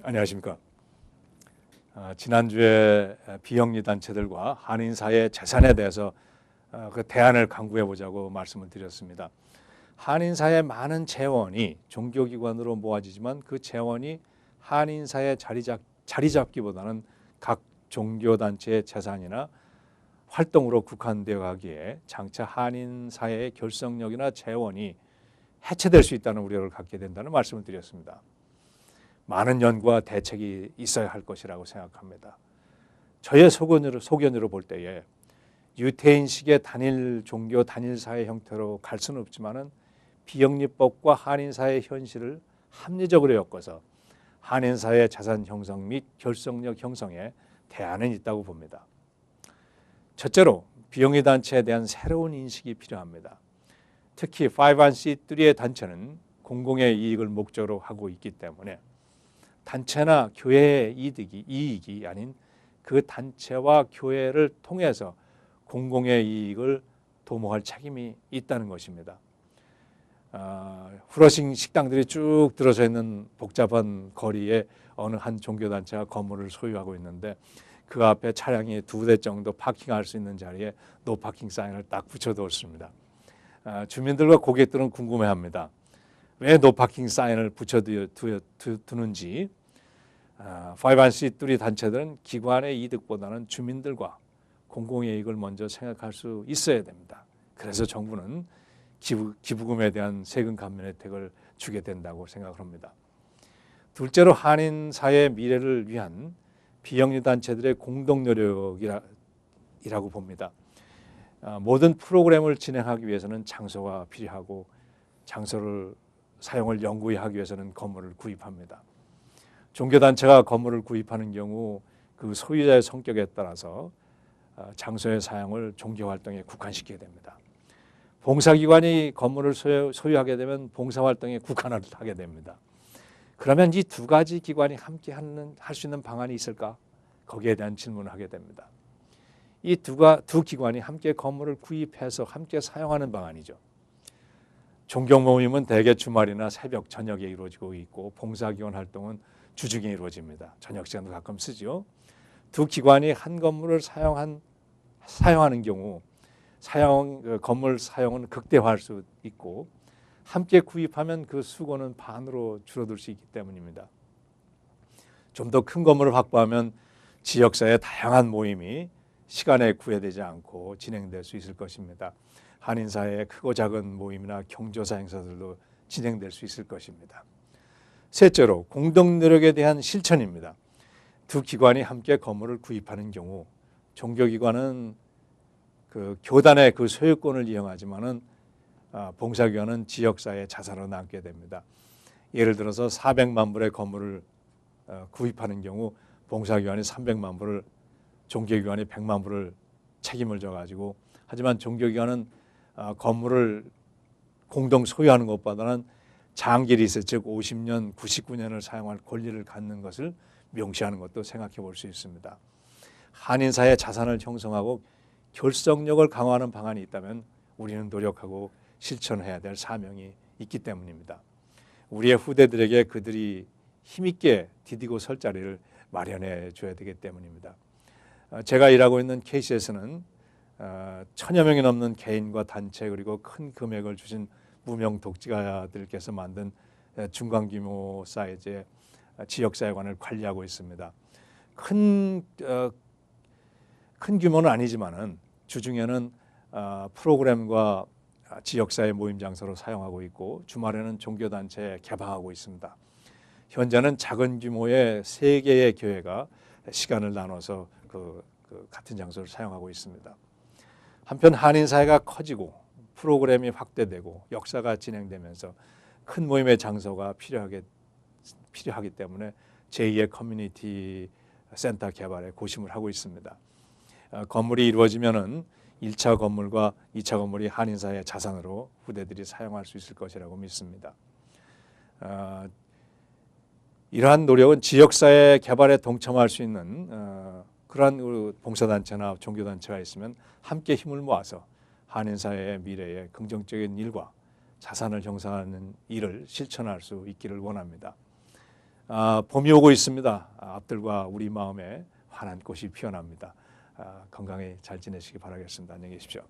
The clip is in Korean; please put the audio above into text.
안녕하십니까. 지난주에 비영리 단체들과 한인사회 재산에 대해서 그 대안을 강구해 보자고 말씀을 드렸습니다. 한인사회 많은 재원이 종교기관으로 모아지지만 그 재원이 한인사회 자리 잡기보다는 각 종교단체의 재산이나 활동으로 국한되어 가기에 장차 한인사회의 결속력이나 재원이 해체될 수 있다는 우려를 갖게 된다는 말씀을 드렸습니다. 많은 연구와 대책이 있어야 할 것이라고 생각합니다. 저의 소견으로 볼 때에 유태인식의 단일 종교, 단일 사회 형태로 갈 수는 없지만은 비영리법과 한인사회의 현실을 합리적으로 엮어서 한인사회의 자산 형성 및 결속력 형성에 대안은 있다고 봅니다. 첫째로 비영리 단체에 대한 새로운 인식이 필요합니다. 특히 501c3의 단체는 공공의 이익을 목적으로 하고 있기 때문에 단체나 교회의 이익이 아닌 그 단체와 교회를 통해서 공공의 이익을 도모할 책임이 있다는 것입니다. 후러싱 식당들이 쭉 들어서 있는 복잡한 거리에 어느 한 종교단체가 건물을 소유하고 있는데 그 앞에 차량이 2대 정도 파킹할 수 있는 자리에 노 파킹 사인을 딱 붙여두었습니다. 주민들과 고객들은 궁금해합니다. 왜 노 파킹 사인을 붙여두는지. 501c3 단체들은 기관의 이득보다는 주민들과 공공의 이익을 먼저 생각할 수 있어야 됩니다. 그래서 정부는 기부금에 대한 세금 감면 혜택을 주게 된다고 생각을 합니다. 둘째로 한인사회의 미래를 위한 비영리 단체들의 공동 노력이라고 봅니다. 모든 프로그램을 진행하기 위해서는 장소가 필요하고 장소를 사용을 영구히 하기 위해서는 건물을 구입합니다. 종교단체가 건물을 구입하는 경우 그 소유자의 성격에 따라서 장소의 사용을 종교활동에 국한시키게 됩니다. 봉사기관이 건물을 소유하게 되면 봉사활동에 국한을 하게 됩니다. 그러면 이 두 가지 기관이 함께 할 수 있는 방안이 있을까? 거기에 대한 질문을 하게 됩니다. 이 두 기관이 함께 건물을 구입해서 함께 사용하는 방안이죠. 종교 모임은 대개 주말이나 새벽, 저녁에 이루어지고 있고 봉사기관 활동은 주중에 이루어집니다. 저녁 시간도 가끔 쓰죠. 두 기관이 한 건물을 사용하는 경우 건물 사용은 극대화할 수 있고 함께 구입하면 그 수고는 반으로 줄어들 수 있기 때문입니다. 좀 더 큰 건물을 확보하면 지역사회의 다양한 모임이 시간에 구애되지 않고 진행될 수 있을 것입니다. 한인사회의 크고 작은 모임이나 경조사 행사들도 진행될 수 있을 것입니다. 셋째로 공동 노력에 대한 실천입니다. 두 기관이 함께 건물을 구입하는 경우 종교기관은 그 교단의 그 소유권을 이용하지만은 봉사기관은 지역사회의 자산으로 남게 됩니다. 예를 들어서 400만 불의 건물을 구입하는 경우 봉사기관이 300만 불을, 종교기관이 100만 불을 책임을 져가지고, 하지만 종교기관은 건물을 공동 소유하는 것보다는 장기 리스, 즉 50년, 99년을 사용할 권리를 갖는 것을 명시하는 것도 생각해 볼 수 있습니다. 한인사회 자산을 형성하고 결속력을 강화하는 방안이 있다면 우리는 노력하고 실천해야 될 사명이 있기 때문입니다. 우리의 후대들에게 그들이 힘있게 디디고 설 자리를 마련해 줘야 되기 때문입니다. 제가 일하고 있는 KCS는 1000여 명이 넘는 개인과 단체 그리고 큰 금액을 주신 무명 독지가들께서 만든 중간 규모 사이즈의 지역사회관을 관리하고 있습니다. 큰 규모는 아니지만은 주중에는 프로그램과 지역사회 모임 장소로 사용하고 있고 주말에는 종교단체 개방하고 있습니다. 현재는 작은 규모의 3개의 교회가 시간을 나눠서 그 같은 장소를 사용하고 있습니다. 한편 한인사회가 커지고 프로그램이 확대되고 역사가 진행되면서 큰 모임의 장소가 필요하기 때문에 제2의 커뮤니티 센터 개발에 고심을 하고 있습니다. 건물이 이루어지면은 1차 건물과 2차 건물이 한인사회 자산으로 후대들이 사용할 수 있을 것이라고 믿습니다. 이러한 노력은 지역사회 개발에 동참할 수 있는 그러한 봉사단체나 종교단체가 있으면 함께 힘을 모아서 한인사회의 미래에 긍정적인 일과 자산을 형성하는 일을 실천할 수 있기를 원합니다. 봄이 오고 있습니다. 앞들과 우리 마음에 환한 꽃이 피어납니다. 건강히 잘 지내시기 바라겠습니다. 안녕히 계십시오.